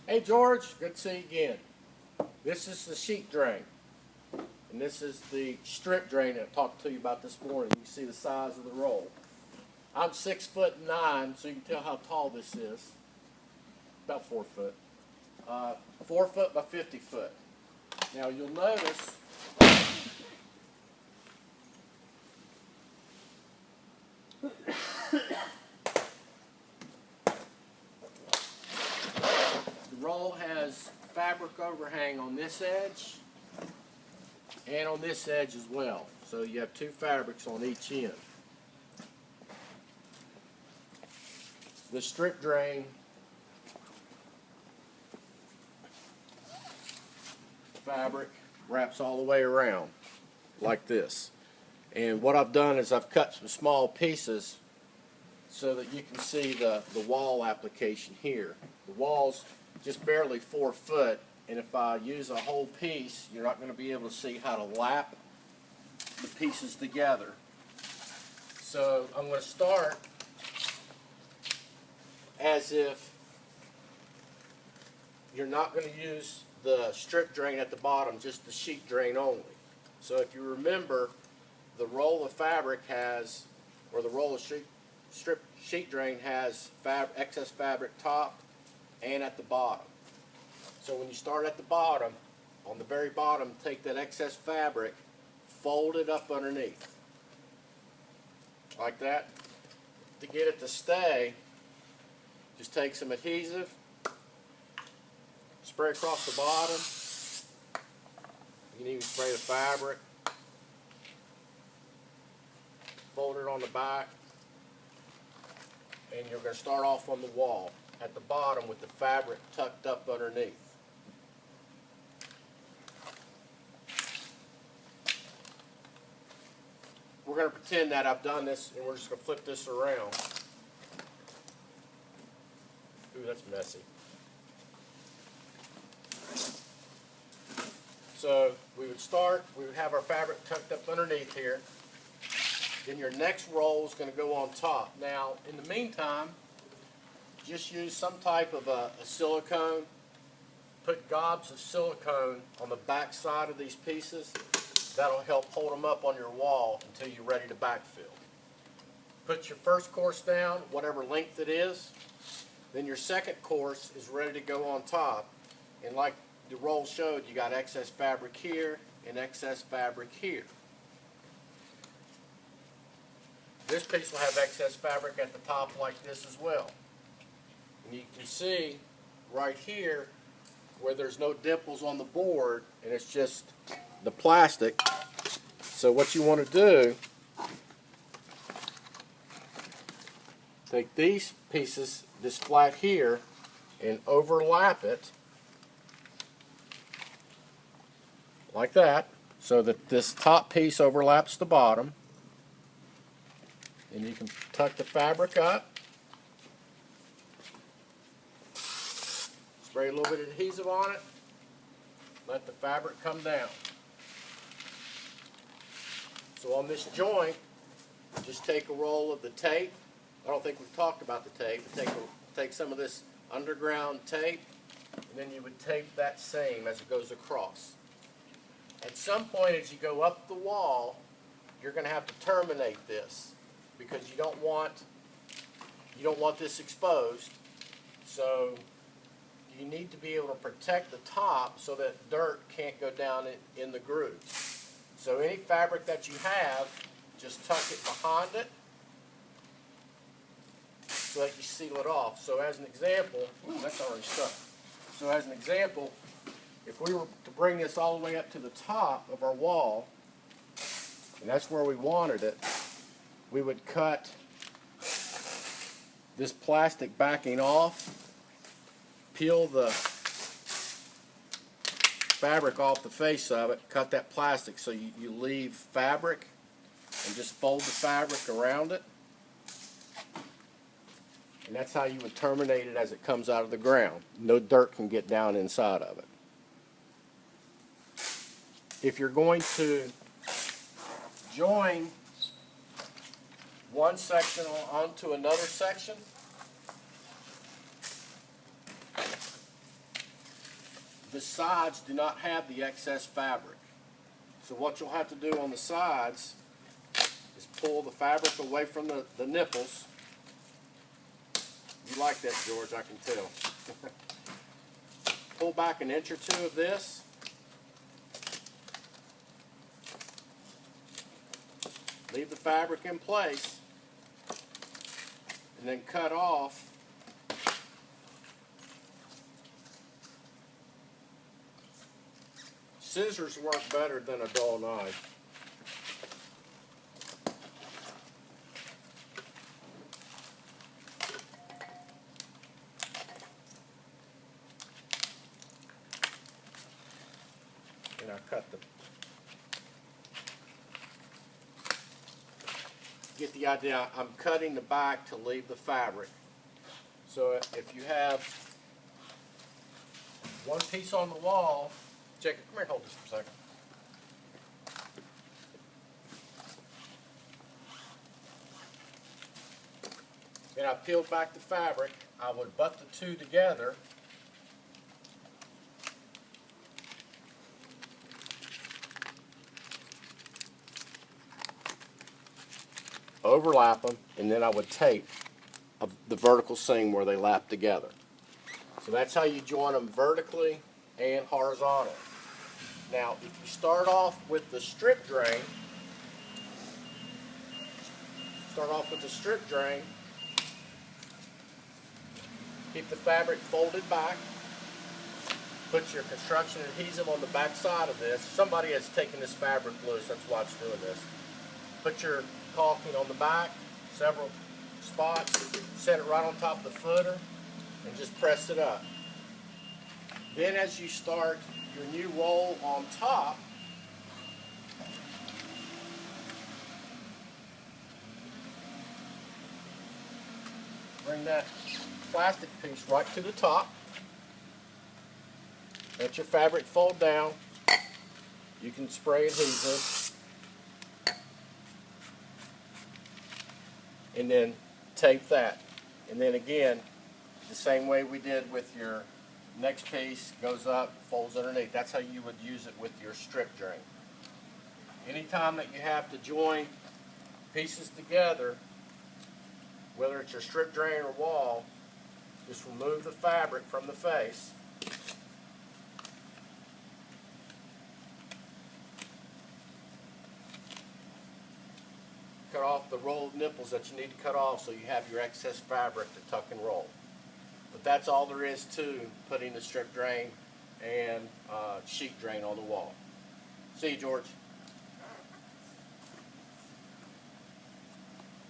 Hey George, good to see you again. This is the sheet drain, and this is the strip drain that I talked to you about this morning. You can see the size of the roll. I'm 6'9", so you can tell how tall this is. About 4 foot. 4 foot by 50 foot. Now you'll notice the roll has fabric overhang on this edge and on this edge as well. So you have two fabrics on each end. The strip drain fabric wraps all the way around like this. And what I've done is I've cut some small pieces so that you can see the wall application here. The wall's just barely 4 foot, and if I use a whole piece, you're not going to be able to see how to lap the pieces together. So I'm going to start as if you're not going to use the strip drain at the bottom, just the sheet drain only. So if you remember, the roll of fabric has, or the roll of strip sheet drain has excess fabric top and at the bottom. So when you start at the bottom, on the very bottom, take that excess fabric, fold it up underneath, like that. To get it to stay, just take some adhesive, spray across the bottom. You can even spray the fabric. Fold it on the back. And you're going to start off on the wall at the bottom with the fabric tucked up underneath. We're going to pretend that I've done this, and we're just going to flip this around. Ooh, that's messy. So we would have our fabric tucked up underneath here. Then your next roll is going to go on top. Now, in the meantime, just use some type of a silicone. Put gobs of silicone on the back side of these pieces. That'll help hold them up on your wall until you're ready to backfill. Put your first course down, whatever length it is. Then your second course is ready to go on top. And like the roll showed, you got excess fabric here and excess fabric here. This piece will have excess fabric at the top like this as well. And you can see right here where there's no dimples on the board and it's just the plastic. So what you want to do, take these pieces, this flat here, and overlap it like that so that this top piece overlaps the bottom. And you can tuck the fabric up, spray a little bit of adhesive on it, let the fabric come down. So on this joint, just take a roll of the tape. I don't think we've talked about the tape, but take some of this underground tape, and then you would tape that same as it goes across. At some point as you go up the wall, you're going to have to terminate this, because you don't want this exposed. So you need to be able to protect the top so that dirt can't go down in the grooves. So any fabric that you have, just tuck it behind it so that you seal it off. So as an example, ooh, that's already stuck. So as an example, if we were to bring this all the way up to the top of our wall, and that's where we wanted it, we would cut this plastic backing off, peel the fabric off the face of it, cut that plastic so you leave fabric, and just fold the fabric around it. And that's how you would terminate it as it comes out of the ground. No dirt can get down inside of it. If you're going to join one section onto another section, the sides do not have the excess fabric. So what you'll have to do on the sides is pull the fabric away from the nipples. You like that, George, I can tell. Pull back an inch or two of this. Leave the fabric in place. And then cut off scissors work better than a dull knife. And I cut the, get the idea, I'm cutting the back to leave the fabric. So if you have one piece on the wall, Jacob, come here and hold this for a second. And I peeled back the fabric. I would butt the two together. Overlap them, and then I would tape the vertical seam where they lap together. So that's how you join them vertically and horizontally. Now, if you start off with the strip drain, keep the fabric folded back, put your construction adhesive on the back side of this. Somebody has taken this fabric loose, that's why it's doing this. Put your caulking on the back, several spots, set it right on top of the footer, and just press it up. Then as you start your new roll on top, bring that plastic piece right to the top. Let your fabric fold down. You can spray adhesive. And then tape that. And then again, the same way we did with your next piece, goes up, folds underneath. That's how you would use it with your strip drain. Anytime that you have to join pieces together, whether it's your strip drain or wall, just remove the fabric from the face. Cut off the rolled nipples that you need to cut off so you have your excess fabric to tuck and roll. But that's all there is to putting the strip drain and sheet drain on the wall. See you, George.